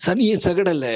சனிய சகடல்ல.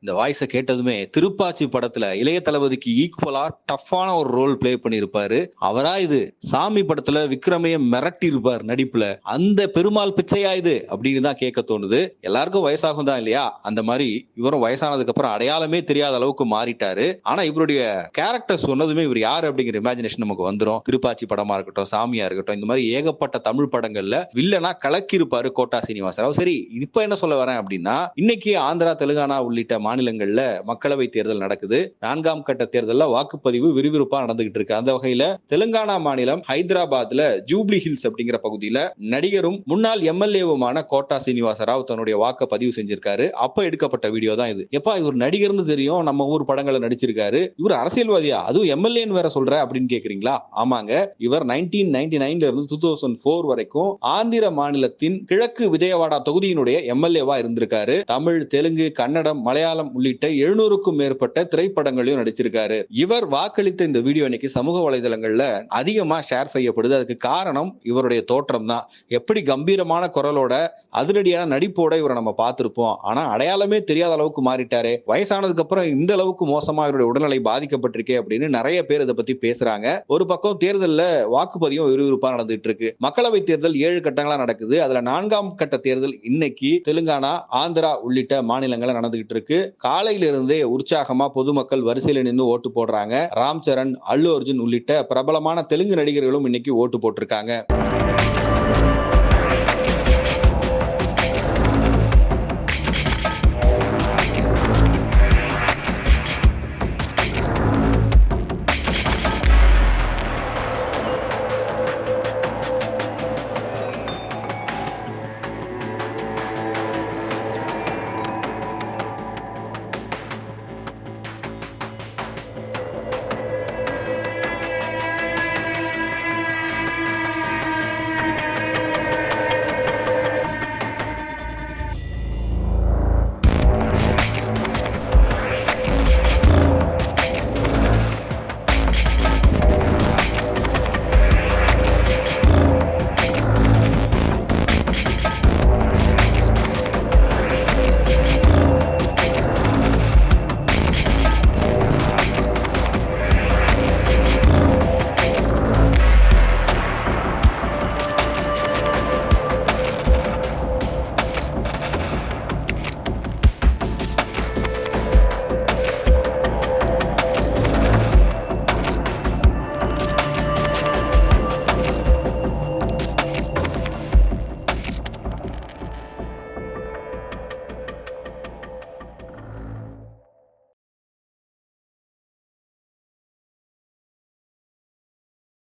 இந்த வாய்ஸ கேட்டதுமே திருப்பாச்சி படத்துல இளைய தளபதிக்கு ஈக்குவலா டஃப்பான ஒரு ரோல் பிளே பண்ணிருப்பாரு. அவரா இது? சாமி படத்துல விக்ரமைய மிரட்டி இருப்பார் நடிப்புல. அந்த பெருமாள் பிச்சையா இது அப்படின்னு தான் கேட்க தோணுது. எல்லாருக்கும் வயசாகும் தான் இல்லையா? அந்த மாதிரி இவரும் வயசானதுக்கு அப்புறம் அடையாளமே தெரியாத அளவுக்கு மாறிட்டாரு. ஆனா இவருடைய கேரக்டர் சொன்னதுமே இவர் யாரு அப்படிங்கிற இமேஜினேஷன் நமக்கு வந்துரும். திருப்பாச்சி படமா இருக்கட்டும், சாமியா இருக்கட்டும், இந்த மாதிரி ஏகப்பட்ட தமிழ் படங்கள்ல வில்லனா கலக்கி இருப்பாரு கோட்டா சீனிவாசராவ். சரி, இப்ப என்ன சொல்ல வரேன் அப்படின்னா, இன்னைக்கு ஆந்திரா, தெலுங்கானா உள்ளிட்ட மாநிலங்கள்ல மக்களவை தேர்தல் நடக்குது. 4ஆம் கட்ட தேர்தல்ல வாக்குப்பதிவு விறுவிறுப்பா நடந்துகிட்டு இருக்கு. அந்த வகையில தெலுங்கானா மாநிலம் ஹைதராபாத்ல ஜூப்ளி ஹில்ஸ் அப்படிங்கிற பகுதியில நடிகரும் முன்னாள் எம்எல்ஏவுமான கோட்டா சீனிவாசராவ் தன்னுடைய வாக்க பதிவு செஞ்சிருக்காரு. அப்ப எடுக்கப்பட்ட வீடியோ தான் இது. எப்பா இவர் நடிகர்னு தெரியும், நம்ம ஊர் படங்களை நடிச்சிருக்காரு, இவர் அரசியல்வாதியா, அதுவும் எம்எல்ஏன்னு வேற சொல்ற அப்படின்னு கேக்குறீங்களா? ஆமாங்க, இவர் 1999ல இருந்து 2004 வரைக்கும் ஆந்திர மாநிலத்தின் கிழக்கு விஜயவாடா தொகுதியினுடைய எம்எல்ஏவா இருந்திருக்காரு. தமிழ், தெலுங்கு, கன்னடம், மலையாளம் உள்ளிட்ட 700க்கும் மேற்பட்ட திரைப்படங்களையும் நடிச்சிருக்காரு. இவர் வாக்களித்த இந்த வீடியோ இன்னைக்கு சமூக வலைதளங்கள்ல அதிகமா ஷேர் செய்யப்படுது. அதுக்கு காரணம் இவருடைய தோற்றம் தான். எப்படி கம்பீரமான குரலோட அதிரடியான நடிப்போட இவரை நம்ம பார்த்திருப்போம். ஆனா அடையாளமே தெரியாத அளவுக்கு மாறிட்டாரு. வயசானதுக்கு அப்புறம் இந்த அளவுக்கு மோசமா இவருடைய உடல்நிலை பாதிக்கப்பட்டிருக்கே அப்படின்னு நிறைய பேர் இதை பத்தி பேசுறாங்க. ஒரு பக்கம் தேர்தல்ல வாக்குப்பதிவும் விறுவிறுப்பா நடந்துட்டு இருக்கு. மக்களவை தேர்தல் 7 கட்டங்களா நடக்குது. அதுல 4ஆம் கட்ட தேர்தல் இன்னைக்கு தெலுங்கானா, ஆந்திரா உள்ளிட்ட மாநிலங்கள்ல நடந்துகிட்டு இருக்கு. காலையில இருந்தே உற்சாகமா பொதுமக்கள் வரிசையில நின்று ஓட்டு போடுறாங்க. ராம் சரண், அல்லு அர்ஜுன் உள்ளிட்ட பிரபலமான தெலுங்கு நடிகர்களும் இன்னைக்கு ஓட்டு போட்டிருக்காங்க.